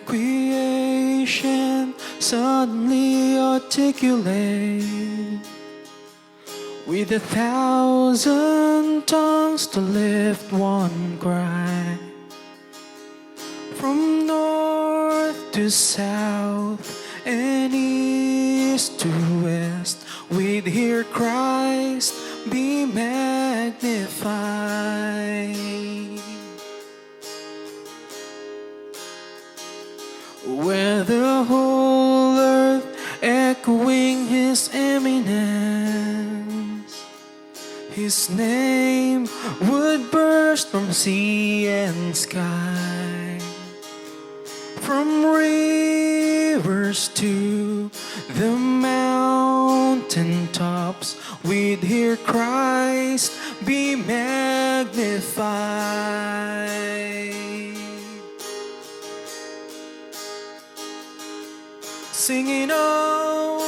creation suddenly articulate with 1,000 tongues to lift one cry. From north to south and east to west, we'd hear Christ be magnified. Where the whole earth echoing His eminence, His name would burst from sea and sky. From rivers to the mountain tops, we'd hear Christ be magnified. Singing, oh,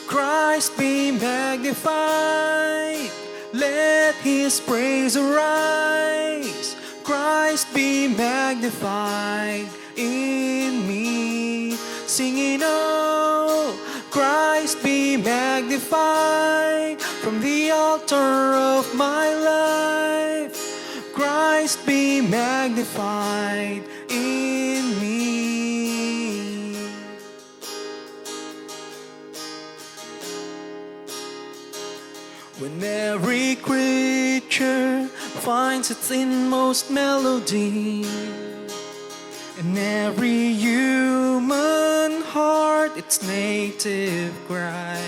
Christ be magnified. Let His praise arise. Christ be magnified in me. Singing, oh, Christ be magnified from the altar of my life. Christ be magnified in me. When every creature finds its inmost melody, and every human heart its native cry,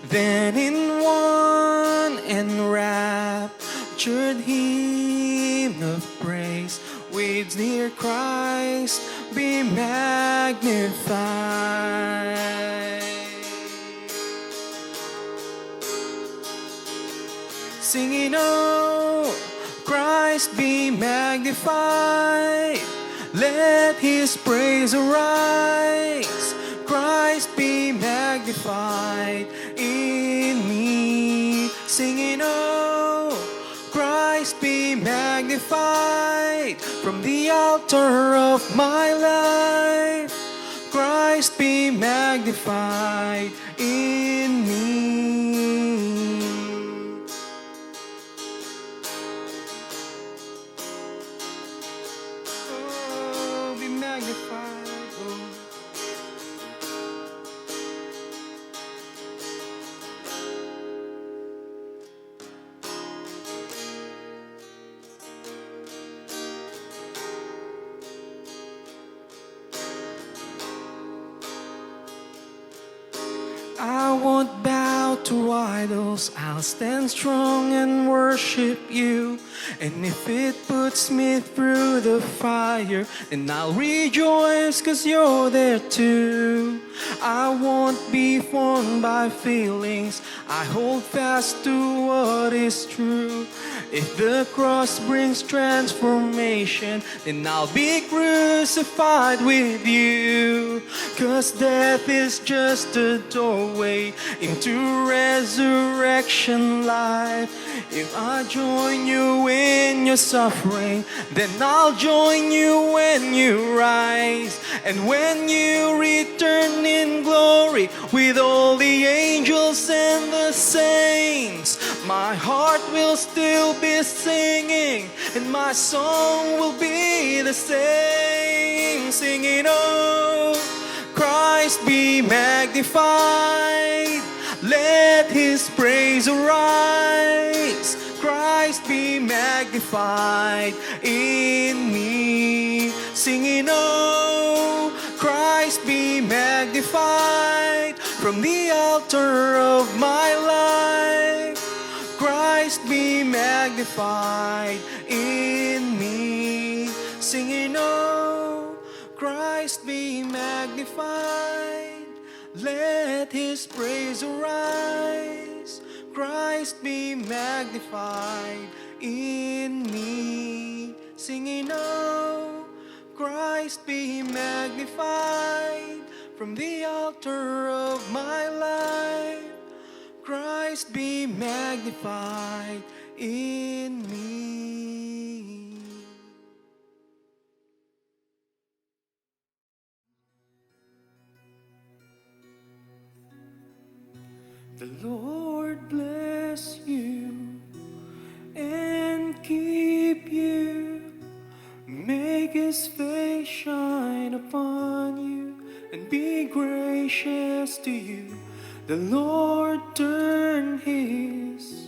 then in one enraptured hymn of praise, we'd hear Christ be magnified. Singing, oh, Christ be magnified. Let His praise arise. Christ be magnified in me. Singing, oh, Christ be magnified from the altar of my life. Christ be magnified in me. I won't bow to idols, I'll stand strong and worship you. And if it puts me through the fire, then I'll rejoice 'cause you're there too. I won't be formed by feelings, I hold fast to what is true. If the cross brings transformation, then I'll be crucified with you. 'Cause death is just a doorway into resurrection life. If I join you in your suffering, then I'll join you when you rise. And when you return in glory with all the angels and the saints, my heart will still be singing, and my song will be the same. Singing, oh, Christ be magnified. Let His praise arise. Christ be magnified in me. Singing, oh, Christ be magnified from the altar of my life. Christ be magnified in me. Singing, oh, Christ be magnified. Let His praise arise. Christ be magnified in me. Singing, oh, Christ be magnified from the altar of my life. Christ be magnified in me. The Lord bless you and keep you. Make His face shine upon you and be gracious to you. The Lord turn His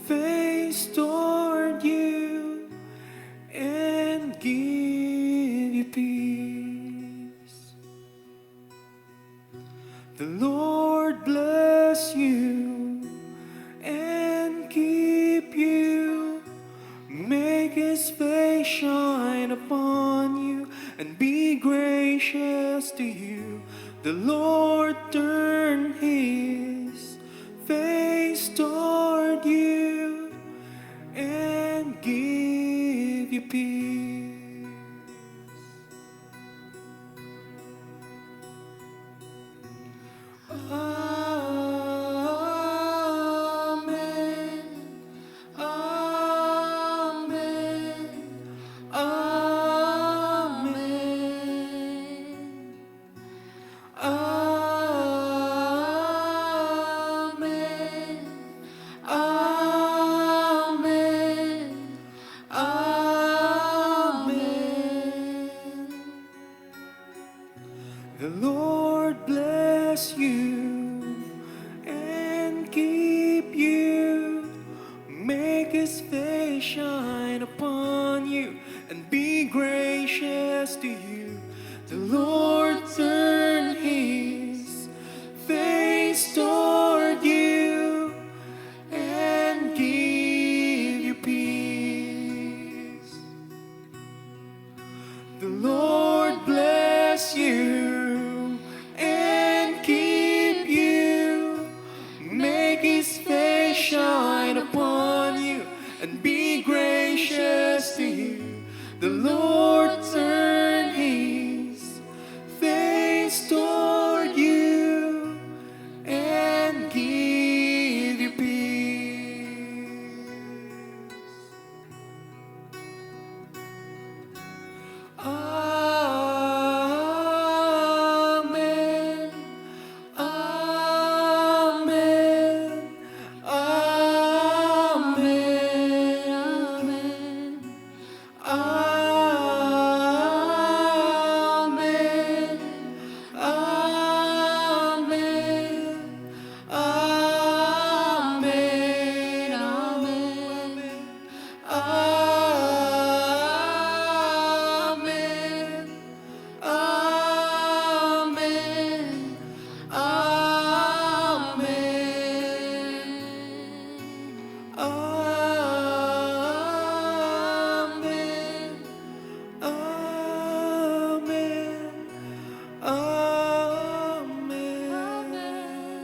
face toward you and give you peace. The Lord bless you and keep you. Make His face shine upon you and be gracious to you. The Lord turn His face toward you and give you peace. Amen. Amen. Amen. Amen. Amen. Amen. The Lord bless you and keep you. Make His face shine upon you and be gracious to you. The Lord turn His face toward you and give you peace. The Lord bless you and keep you. Make His face shine upon you and be gracious to you. The Lord turn His face toward you and give you peace. Amen. Amen. Amen. Amen. Amen. Amen. Amen. Amen.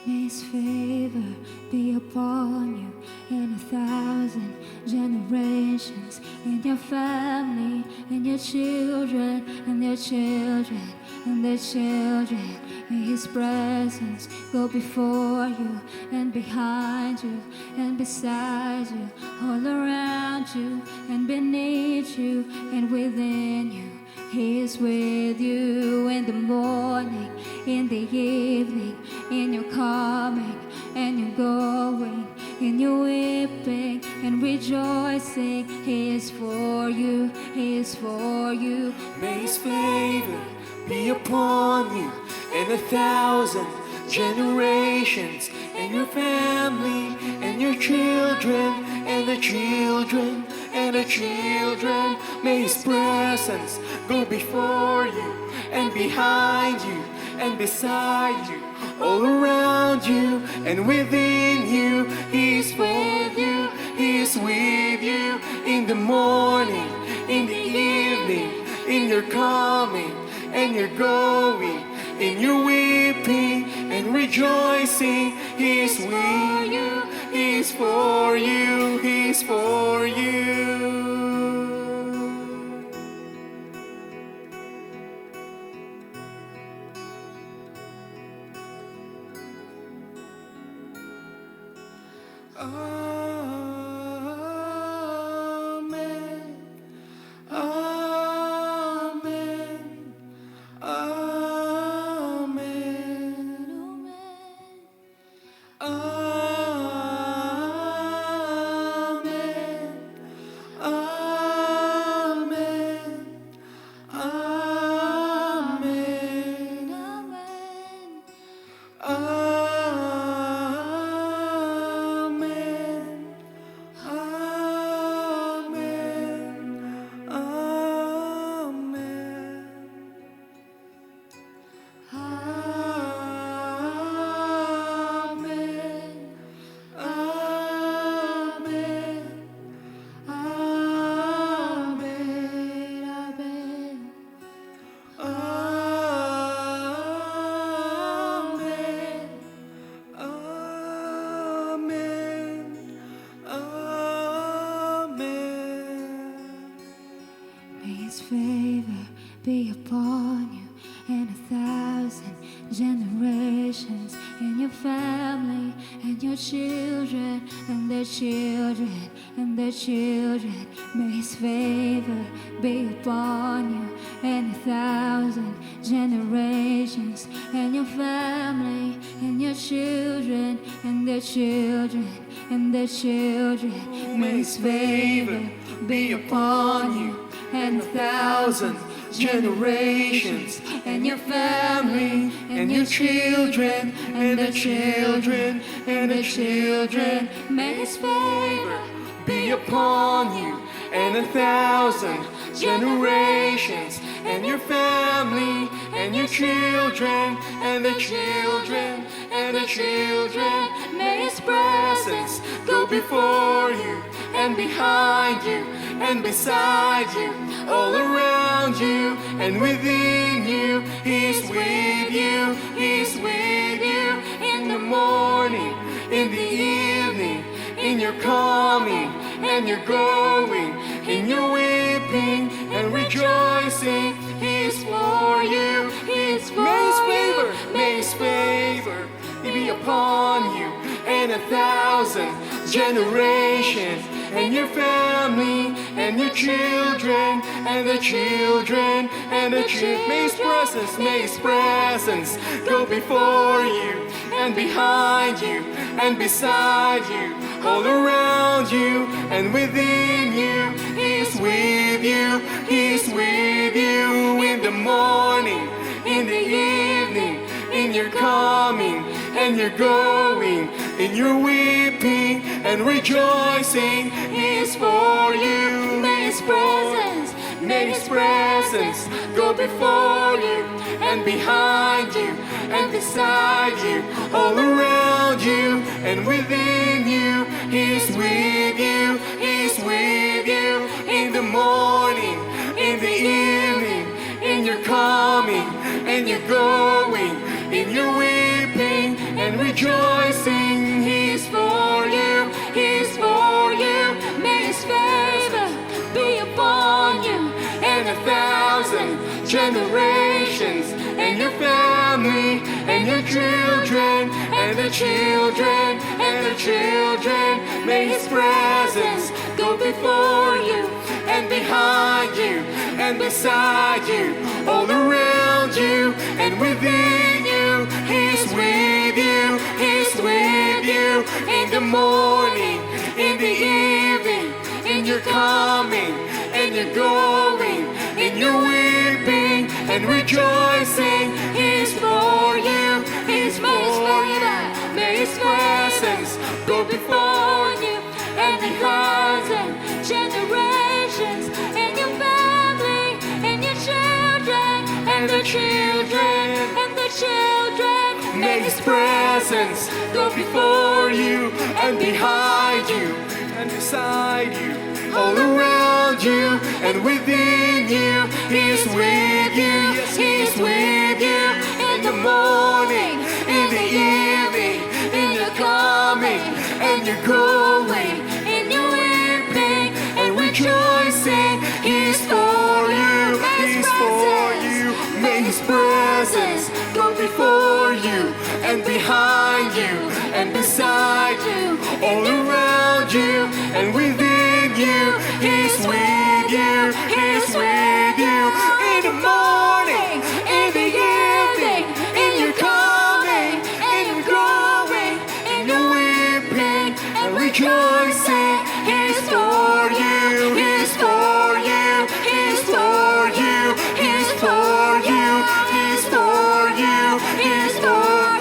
May His favor be upon you in 1,000 generations, in your family, and your children, and their children, and their children. May His presence go before you, and behind you, and beside you, all around you, and beneath you, and within you. He is with you in the morning, in the evening, in your coming and your going, in your weeping and rejoicing. He is for you, He is for you. May His favor be upon you in 1,000 generations, and your family, and your children, and the children, and the children. May His presence go before you, and behind you, and beside you, all around you, and within you. He is with you, He is with you in the morning, in the evening, in your coming and your going, in your weeping and rejoicing. He's with you, He's for you, He's for you. Amen. Amen. Amen. Amen. Amen. Amen. May His favor be upon you and 1,000 generations, in your family and your children and their children and their children. May His favor be upon you and 1,000 generations, and your family and your children and their children and their children. May His favor be upon you and 1,000 generations, and your family and your children and their children and their children. May His favor Be upon you and 1,000 generations, and your family and your children and their children and their children. May His presence Go before you and behind you and beside you, all around you and within you. He's with you, He's with you in the morning, in the evening, in your coming and your going, in your weeping and rejoicing. He's for you, He's for you. May His favor be upon you and 1,000 generations, and your family and your children and the children and the children. May His presence go before you and behind you and beside you, all around you and within you. He's with you, He's with you in the morning, in the evening, in your coming and your going, in your weeping and rejoicing. He's for you. May His presence go before you and behind you and beside you, all around you and within you. He's with you, He's with you in the morning, in the evening, in your coming and your going, in your weeping and rejoicing. He's for you, He's for you. May His favor be upon you and 1,000 generations, and your family and your children and the children and the children. May His presence go before you and behind you and beside you, all around you and within you. He's with you, He's with you in the morning, in the evening, in your coming and your going, in your weeping and rejoicing. He's for you, He's for you. May His presence go before you and 1,000 generations, and your family and your children and the children and the children. May His presence go before you and behind you and beside you, all around you and within you. He's with you, yes, He's with you in the morning, in the you're growing, and you're weeping and rejoicing. He's for you, He's for you. May His presence go before you and behind you and beside you, all around you and within you. He's with you, He's with you. In the morning, in the evening, and you're coming, and you're growing, and you're weeping and rejoicing. He's for you, He's for you, He's for you, He's for you, He's for you, He's for you.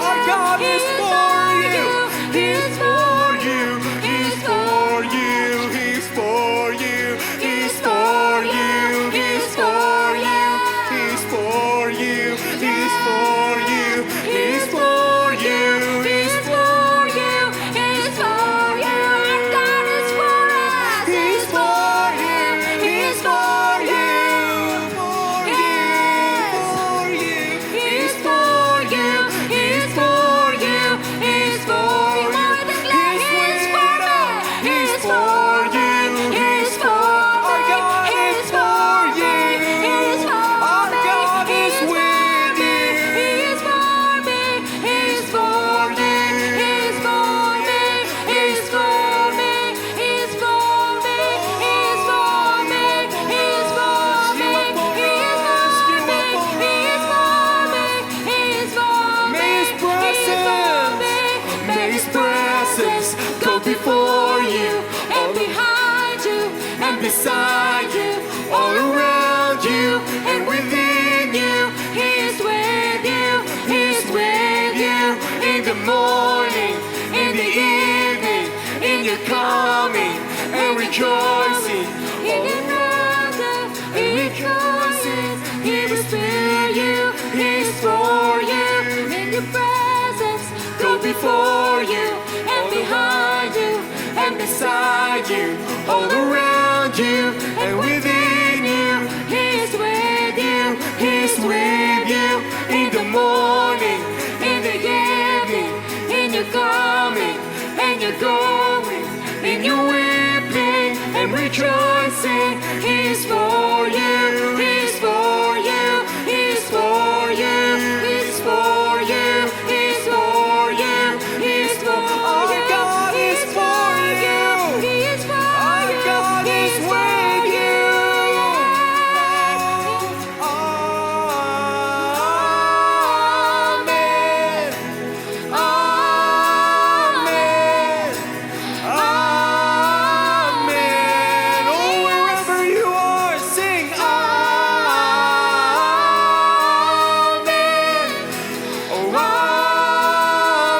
Our God is for you, He's for you, He's for you, He's for you, He's for you, He's for you, He's for you, He's for you, He's for you, He's for you, He's for you. Our God is for us. He's for you, He's for you, for you, He's for you, He's for you, He's for you. He's with us. He's for you, He's for our God is for you. Our God is with you. He's for me, He's for you, He's for me, He's for me, He's for me, He's for me, He's for me, He's for me, He's for me, He's for me. May His presence go before you and behind you and beside you, all around you and within you. He's with you, He's with you. In the morning, in the evening, in your coming and rejoicing, all around you and rejoicing. He will spare you, He's for you. In your presence, go before you and behind you and beside you, all around you and within you. He's with you, He's with you. In the morning, in the evening, in your coming and your going, in your weeping and rejoicing. He's for you, He's for you, He's for you, He's for you, He's for you, He's for our God is for you. He is for our God is with you. Amen. Amen. Amen. Oh, wherever you are, sing Amen. Oh,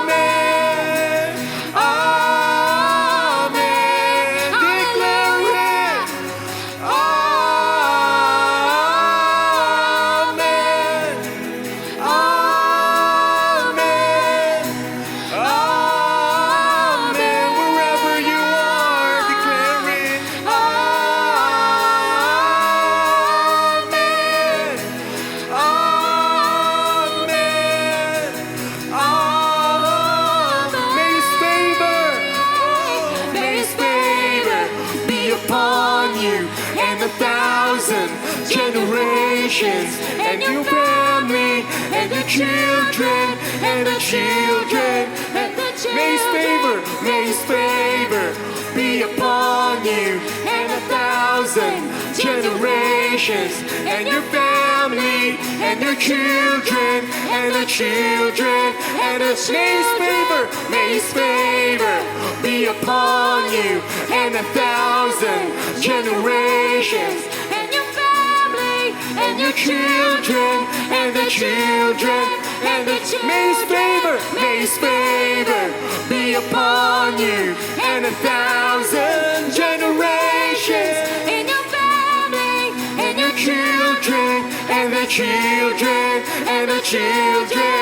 Amen. Amen. Declare it. Amen. Amen. Amen. Wherever you are, declare it. Amen. Amen. Amen. May His favor, may His favor be upon you and 1,000 generations and your family and your children and the children and the children. May His favor be upon you and 1,000 generations and your family and your children and the children and the children. May His favor be upon you and 1,000 generations and your family and your children and the children and the children. May His favor be upon you and 1,000 generations in your family and your children and the children and the children